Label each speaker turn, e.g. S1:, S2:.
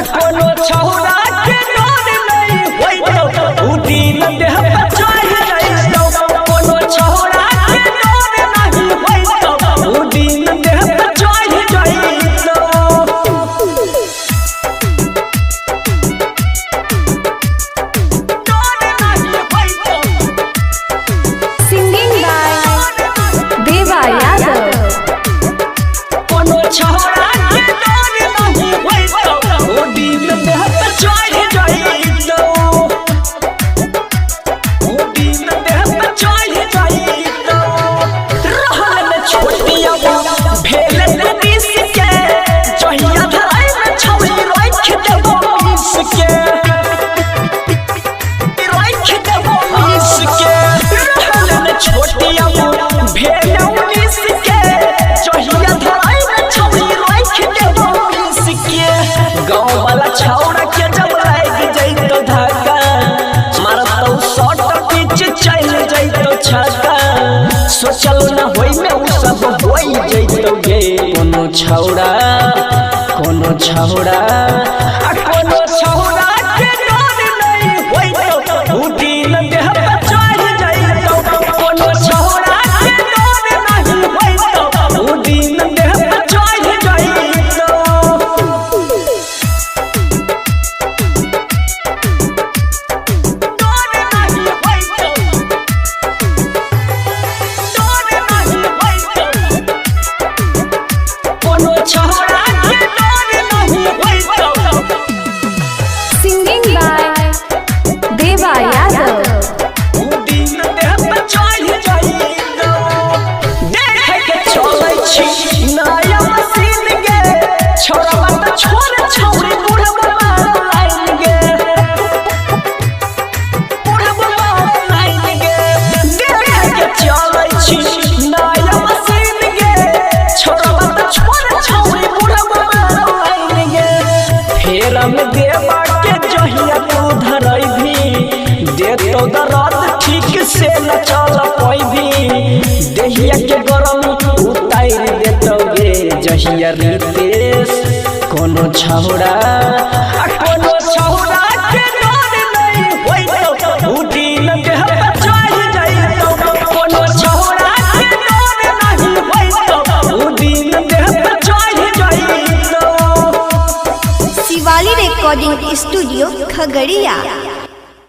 S1: कोनो छौरा के डर नहीं होई तो उ दिन देह पर चढ़ जाइतो कोनो छौरा के डर नहीं होई तो उ दिन देह पर चढ़ जाइतो
S2: सिंगिंग बाय देवा यादव।
S1: कोनो छौरा के डर नहीं होई तो उ दिन देह पर चढ़ जाइतो उ दिन देह पर चढ़ जाइतो रहल छोटिया भेल नदीस के जहिया धराई में छौरी रख देबो मिस के रख देबो मिस के रहल छोटिया भेल नदीस के जहिया धराई में छौरी रख देबो मिस के गांव वाला छौरा के जब लाग जइतो धक्का मारतो शॉट पिच चल जइतो छक्का सोचल न होई में उ सब होई जइतो गे कोनो छौरा आ कोनो छौरा के डर नहीं होई तो उ दिन देह पर चढ़ जइतो कोनो छौरा के डर नहीं होई तो उ दिन देह पर चढ़ जइतो
S2: सिंगिंग बाय देवा यादव।
S1: देवा के जहिया तू धरई भी देतो दर्द ठीक से न चल पैभी देहिया के गरम उतार देतो गे जहिया रितेश कोनो छौरा के डर नहीं होई तो उ दिन देह पर चढ़ जाइतो कोनो छौरा के डर नहीं होई तो उ दिन देह पर चढ़ जाइतो।
S2: Shivali recording studio Khagaria.